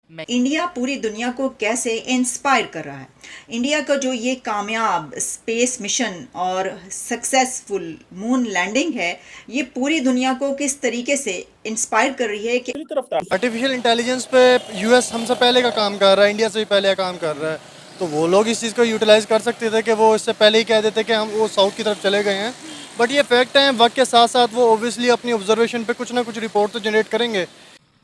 India पूरी दुनिया को कैसे इंस्पायर कर रहा है। इंडिया का जो ये कामयाब स्पेस मिशन और सक्सेसफुल मून लैंडिंग है, ये पूरी दुनिया को किस तरीके से इंस्पायर कर रही है कि दूसरी तरफ था। आर्टिफिशियल इंटेलिजेंस पे यूएस हमसे पहले का काम कर रहा है, इंडिया से भी पहले का काम कर रहा है। तो वो लोग इस चीज़ को यूटिलाइज कर सकते थे कि वो इससे पहले ही कह देते कि हम वो साउथ की तरफ चले गए हैं। बट ये फैक्ट है, वक्त के साथ साथ वो ऑब्वियसली अपनी ऑब्जर्वेशन पे कुछ ना कुछ रिपोर्ट तो जनरेट करेंगे।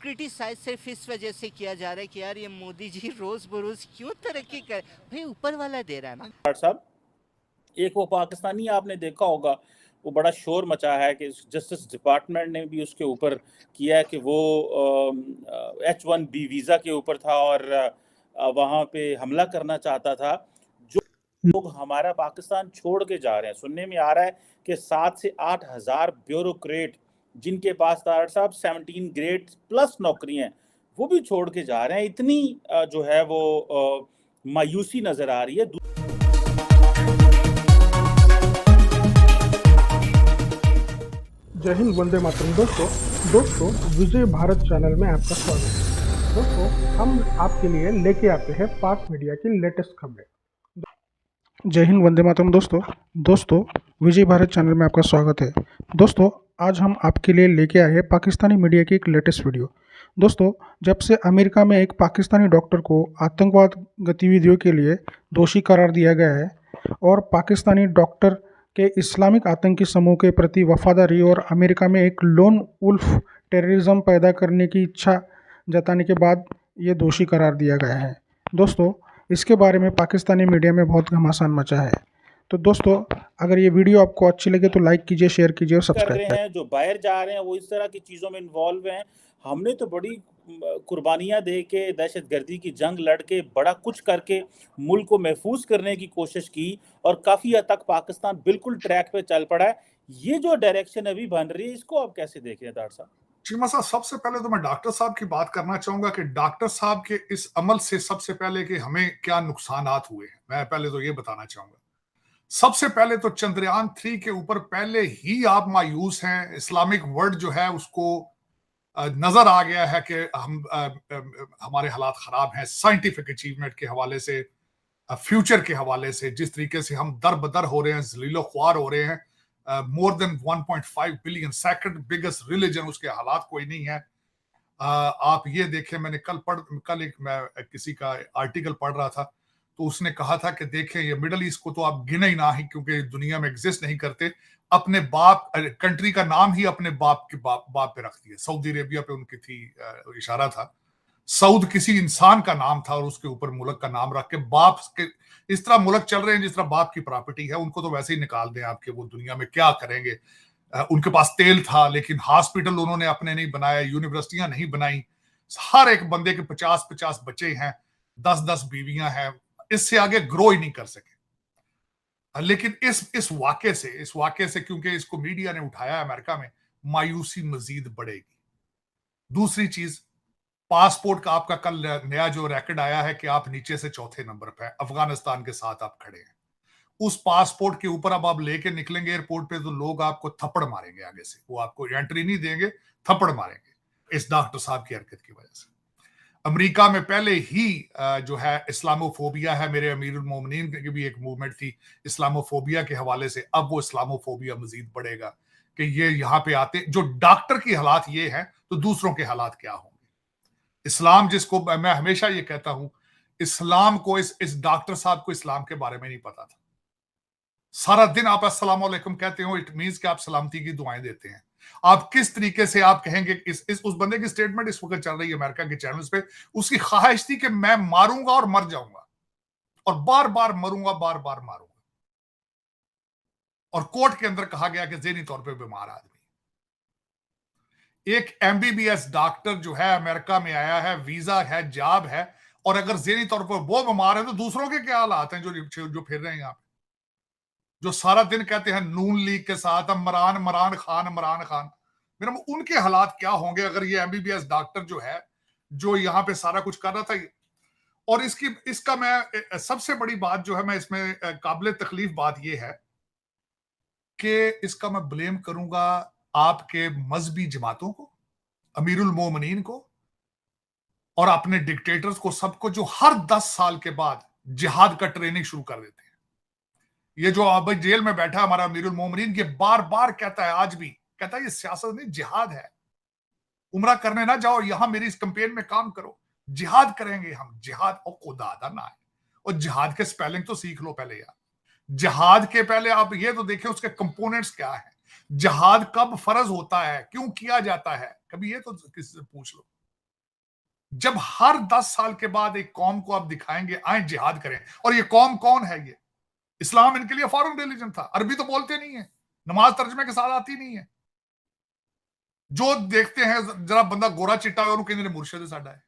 क्रिटिसाइज सिर्फ इस वजह से किया जा रहा है कि यार ये मोदी जी रोज बरोज क्यों तरक्की कर, भाई ऊपर वाला दे रहा है ना। डॉक्टर साहब, एक वो पाकिस्तानी आपने देखा होगा, वो बड़ा शोर मचा है कि जस्टिस डिपार्टमेंट ने भी उसके ऊपर किया है कि वो H1B वीज़ा के ऊपर था और वहाँ पे हमला करना चाहता था। जो लोग हमारा पाकिस्तान छोड़ के जा रहे हैं, सुनने में आ रहा है कि 7 से 8 हज़ार ब्यूरोक्रेट जिनके पास डॉक्टर साहब 17 ग्रेड प्लस नौकरियां हैं, वो भी छोड़ के जा रहे हैं। इतनी जो है वो मायूसी नजर आ रही है। जय हिंद, वंदे मातरम। दोस्तों विजय भारत चैनल में आपका स्वागत है। दोस्तों, हम आपके लिए लेके आते हैं पाक मीडिया की लेटेस्ट खबरें। जय हिंद, वंदे मातरम। दोस्तों विजय भारत चैनल में आपका स्वागत है। दोस्तों, आज हम आपके लिए लेके आए हैं पाकिस्तानी मीडिया की एक लेटेस्ट वीडियो। दोस्तों, जब से अमेरिका में एक पाकिस्तानी डॉक्टर को आतंकवाद गतिविधियों के लिए दोषी करार दिया गया है और पाकिस्तानी डॉक्टर के इस्लामिक आतंकी समूह के प्रति वफादारी और अमेरिका में एक लोन वुल्फ टेररिज्म पैदा करने की इच्छा जताने के बाद ये दोषी करार दिया गया है। दोस्तों, इसके बारे में पाकिस्तानी मीडिया में बहुत घमासान मचा है। तो दोस्तों, अगर ये वीडियो आपको अच्छी लगे तो लाइक कीजिए, शेयर कीजिए और कर सब्सक्राइब रहे करें। हैं, जो बाहर जा रहे हैं, वो इस तरह की चीज़ों में इन्वॉल्व हैं। हमने तो बड़ी कुर्बानियां दे के, दहशतगर्दी की जंग लड़ के, बड़ा कुछ करके मुल्क को महफूज करने की कोशिश की और काफ़ी हद तक पाकिस्तान बिल्कुल ट्रैक पे चल पड़ा है। ये जो डायरेक्शन अभी बन रही है, इसको आप कैसे देख रहे हैं डॉक्टर साहब? चीमा साहब, सबसे पहले तो मैं डॉक्टर साहब की बात करना चाहूंगा कि डॉक्टर साहब के इस अमल से सबसे पहले कि हमें क्या नुकसानात हुए हैं, मैं पहले तो ये बताना चाहूंगा। सबसे पहले तो चंद्रयान 3 के ऊपर पहले ही आप मायूस हैं। इस्लामिक वर्ल्ड जो है उसको नजर आ गया है कि हमारे हालात खराब हैं, साइंटिफिक अचीवमेंट के हवाले से, फ्यूचर के हवाले से। जिस तरीके से हम दर बदर हो रहे हैं, जलीलो ख्वार हो रहे हैं, more than 1.5 billion, second biggest religion, उसके हालात कोई नहीं है। आप ये देखें, मैंने कल एक मैं किसी का आर्टिकल पढ़ रहा था, तो उसने कहा था कि देखें, ये मिडल ईस्ट को तो आप गिने ही ना ही, क्योंकि दुनिया में एग्जिस्ट नहीं करते। अपने बाप कंट्री का नाम ही अपने बाप के बाप पे रख दिया। सऊदी अरेबिया पे उनकी थी, इशारा था। सऊद किसी इंसान का नाम था और उसके ऊपर मुल्क का नाम रख के बाप के, इस तरह मुल्क चल रहे हैं जिस तरह बाप की प्रॉपर्टी है। उनको तो वैसे ही निकाल दें आपके, वो दुनिया में क्या करेंगे। उनके पास तेल था, लेकिन हॉस्पिटल उन्होंने अपने नहीं बनाया, यूनिवर्सिटियां नहीं बनाई। हर एक बंदे के 50-50 बच्चे हैं, 10-10 बीवियां हैं, इससे आगे ग्रो ही नहीं कर सके। लेकिन इस वाक्य से क्योंकि इसको मीडिया ने उठाया अमेरिका में, मायूसी मजीद बढ़ेगी। दूसरी चीज, पासपोर्ट का आपका कल नया जो रैकेट आया है कि आप नीचे से चौथे नंबर पे, अफगानिस्तान के साथ आप खड़े हैं। उस पासपोर्ट के ऊपर अब आप लेके निकलेंगे एयरपोर्ट पे तो लोग आपको थप्पड़ मारेंगे आगे से, वो आपको एंट्री नहीं देंगे, थप्पड़ मारेंगे इस डॉक्टर साहब की हरकत की वजह से। अमेरिका में पहले ही जो है इस्लामोफोबिया है, मेरे अमीरुल मोमिनीन की भी एक मूवमेंट थी इस्लामोफोबिया के हवाले से। अब वो इस्लामोफोबिया मजीद बढ़ेगा कि ये यहाँ पे आते, जो डॉक्टर की हालात ये है तो दूसरों के हालात क्या होंगे। इस्लाम, जिसको मैं हमेशा ये कहता हूं, इस्लाम को, इस डॉक्टर साहब को इस्लाम के बारे में नहीं पता था। सारा दिन आप अस्सलाम वालेकुम कहते हो, इट मींस कि आप सलामती की दुआएं देते हैं। आप किस तरीके से आप कहेंगे, उस बंदे की स्टेटमेंट इस वक्त चल रही है अमेरिका के चैनल्स पे, उसकी ख्वाहिश थी कि मैं मारूंगा और मर जाऊंगा और बार बार मरूंगा, बार बार मारूंगा। और कोर्ट के अंदर कहा गया कि ज़हनी तौर पे बीमार आदमी। एक एमबीबीएस डॉक्टर जो है अमेरिका में आया है, वीजा है, जॉब है, और अगर ज़हनी तौर पर वो बीमार है तो दूसरों के क्या हालात हैं जो फिर रहे हैं यहाँ पे, जो सारा दिन कहते हैं नून लीग के साथ इमरान इमरान खान। मेरा उनके हालात क्या होंगे अगर ये एमबीबीएस डॉक्टर जो है, जो यहाँ पे सारा कुछ कर रहा था। और इसका मैं सबसे बड़ी बात जो है, मैं इसमें काबिल तकलीफ बात ये है कि इसका मैं ब्लेम करूंगा आपके मजहबी जमातों को, अमीरुल मोमिनीन को, और अपने डिक्टेटर्स को सबको जो हर 10 साल के बाद जिहाद का ट्रेनिंग शुरू कर देते हैं। ये जो अब जेल में बैठा हमारा अमीरुल मोमिनीन, ये बार बार कहता है, आज भी कहता है ये सियासत नहीं जिहाद है, उम्रा करने ना जाओ, यहां मेरी इस कैंपेन में काम करो, जिहाद करेंगे हम, जिहाद और खुदा ना है। और जिहाद के स्पेलिंग तो सीख लो पहले यार। जिहाद के पहले आप ये तो देखें उसके कंपोनेंट्स क्या है, जिहाद कब फर्ज होता है, क्यों किया जाता है, कभी ये तो किसी से पूछ लो। जब हर 10 साल के बाद एक कौम को आप दिखाएंगे आए जिहाद करें, और ये कौम कौन है? ये इस्लाम इनके लिए फॉरेन रिलीजन था, अरबी तो बोलते नहीं है, नमाज तर्जमे के साथ आती नहीं है। जो देखते हैं जरा बंदा गोरा चिट्टा है उन्होंने कहते मुर्शिद साडा है,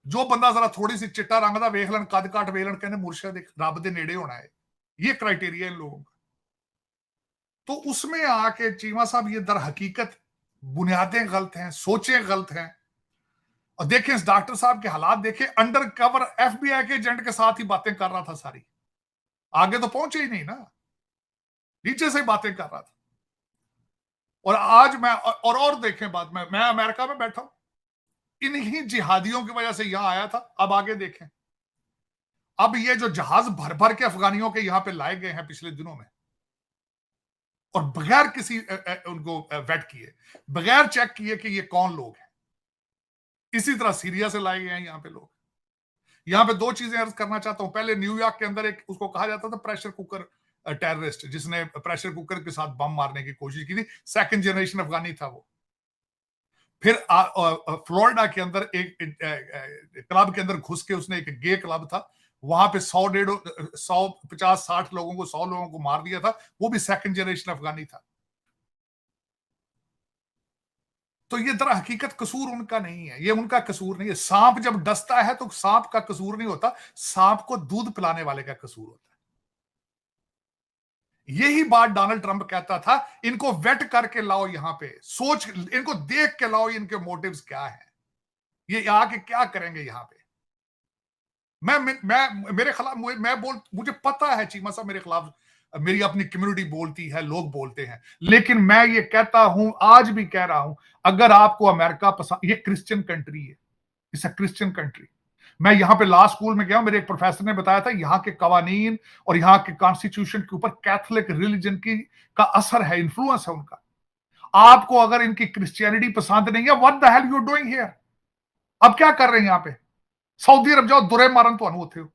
जो बंदा जरा थोड़ी सी चिट्टा रंग दा वेख लेन, कद काट वेख लेन, कहते मुर्शिद रब दे नेड़े होना है। ये क्राइटेरिया इन लोगों का। तो उसमें आके चीमा साहब ये दर हकीकत बुनियादें गलत हैं, सोचें गलत हैं। और देखें इस डॉक्टर साहब के हालात देखें, अंडर कवर एफबीआई के एजेंट के साथ ही बातें कर रहा था सारी, आगे तो पहुंचे ही नहीं ना, नीचे से ही बातें कर रहा था। और आज मैं और देखें बात, मैं अमेरिका में बैठा हूं, इन्हीं जिहादियों की वजह से यहां आया था। अब आगे देखें, अब ये जो जहाज भर भर के अफगानियों के यहां पे लाए गए हैं पिछले दिनों में, और बगैर किसी उनको वेट किए, बगैर चेक किए कि ये कौन लोग हैं, इसी तरह सीरिया से लाए गए हैं यहाँ पे लोग। यहाँ पे दो चीजें अर्ज करना चाहता हूं। पहले न्यूयॉर्क के अंदर एक उसको कहा जाता था प्रेशर कुकर टेररिस्ट, जिसने प्रेशर कुकर के साथ बम मारने की कोशिश की थी, सेकंड जनरेशन अफगानी था वो। फिर फ्लोरिडा के अंदर एक क्लब के अंदर घुस के उसने, एक गे क्लब था वहां पे 150-60 लोगों को 100 लोगों को मार दिया था, वो भी सेकंड जनरेशन अफगानी था। तो ये दर हकीकत कसूर उनका नहीं है, ये उनका कसूर नहीं है। सांप जब डसता है तो सांप का कसूर नहीं होता, सांप को दूध पिलाने वाले का कसूर होता है। यही बात डोनाल्ड ट्रंप कहता था, इनको वेट करके लाओ, यहां पे सोच, इनको देख के लाओ, इनके मोटिव्स क्या है, ये आके क्या करेंगे यहां पे। मैं मेरे खिलाफ मुझे पता है चीमा साहब मेरे खिलाफ, मेरी अपनी कम्युनिटी बोलती है, लोग बोलते हैं, लेकिन मैं ये कहता हूं, आज भी कह रहा हूं, अगर आपको अमेरिका पसंद, ये क्रिश्चियन कंट्री है, इट्स अ क्रिश्चियन कंट्री। मैं यहां पे लॉ स्कूल में गया, मेरे एक प्रोफेसर ने बताया था यहाँ के कवानीन और यहाँ के कॉन्स्टिट्यूशन के ऊपर कैथोलिक रिलीजन का असर है, इन्फ्लुएंस है उनका। आपको अगर इनकी क्रिश्चियनिटी पसंद नहीं है, what the hell you doing here? अब क्या कर रहे हैं यहाँ पे? सऊदी अरब जाओ, दुरे मारन तो होते हो,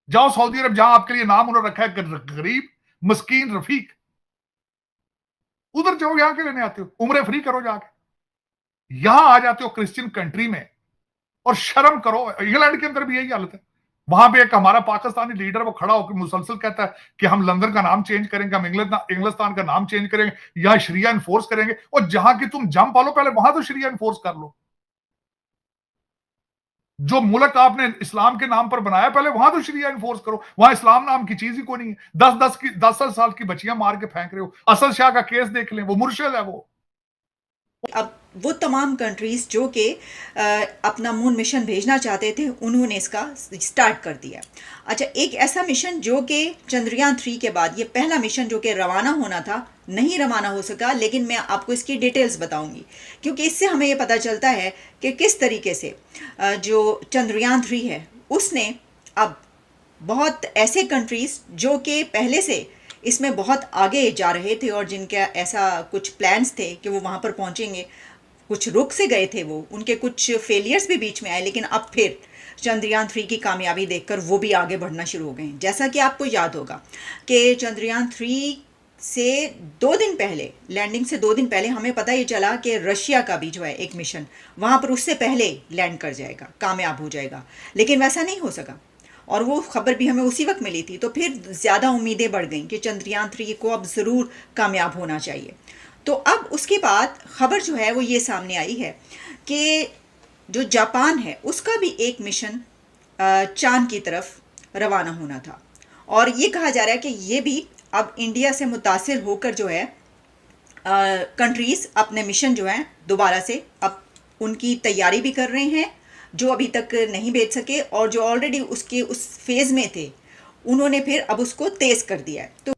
जाओ सऊदी अरब, जहां आपके लिए नाम उन्होंने रखा है गरीब मस्कीन रफीक, उधर जाओ, यहां के लेने आते हो, उम्रे फ्री करो जाके, यहां आ जाते हो क्रिश्चियन कंट्री में, और शर्म करो। इंग्लैंड के अंदर भी यही हालत है। वहां पे एक हमारा पाकिस्तानी लीडर वो खड़ा होकर मुसलसल कहता है कि हम लंदन का नाम चेंज करेंगे, हम इंग्लिस्तान का नाम चेंज करेंगे, यहां शरिया इन्फोर्स करेंगे। और जहां की तुम जम पालो, पहले वहां तो शरिया इन्फोर्स कर लो। जो मुल्क आपने इस्लाम के नाम पर बनाया, पहले वहां तो शरिया इन्फोर्स करो। वहां इस्लाम नाम की चीज ही कोई नहीं है। 10 साल की बच्चियां मार के फेंक रहे हो। असद शाह का केस देख लें, वो मुर्शिद है वो। अब वो तमाम कंट्रीज जो कि अपना मून मिशन भेजना चाहते थे, उन्होंने इसका स्टार्ट कर दिया। अच्छा, एक ऐसा मिशन जो कि चंद्रयान 3 के बाद, ये पहला मिशन जो कि रवाना होना था, नहीं रवाना हो सका, लेकिन मैं आपको इसकी डिटेल्स बताऊंगी, क्योंकि इससे हमें ये पता चलता है कि किस तरीके से जो चंद्रयान 3 है, उसने अब बहुत ऐसे कंट्रीज जो कि पहले से इसमें बहुत आगे जा रहे थे और जिनका ऐसा कुछ प्लान्स थे कि वो वहाँ पर पहुँचेंगे, कुछ रुक से गए थे, वो उनके कुछ फेलियर्स भी बीच में आए, लेकिन अब फिर चंद्रयान 3 की कामयाबी देखकर वो भी आगे बढ़ना शुरू हो गए। जैसा कि आपको याद होगा कि चंद्रयान 3 से 2 दिन पहले, लैंडिंग से 2 दिन पहले हमें पता ये चला कि रशिया का भी जो है एक मिशन वहाँ पर उससे पहले लैंड कर जाएगा, कामयाब हो जाएगा, लेकिन वैसा नहीं हो सका। और वो खबर भी हमें उसी वक्त मिली थी, तो फिर ज़्यादा उम्मीदें बढ़ गईं कि चंद्रयान 3 को अब ज़रूर कामयाब होना चाहिए। तो अब उसके बाद खबर जो है वो ये सामने आई है कि जो जापान है उसका भी एक मिशन चांद की तरफ रवाना होना था, और ये कहा जा रहा है कि ये भी अब इंडिया से मुतासिर होकर जो है कंट्रीज़ अपने मिशन जो है दोबारा से अब उनकी तैयारी भी कर रहे हैं, जो अभी तक नहीं भेज सके, और जो ऑलरेडी उसके उस फेज़ में थे उन्होंने फिर अब उसको तेज़ कर दिया है। तो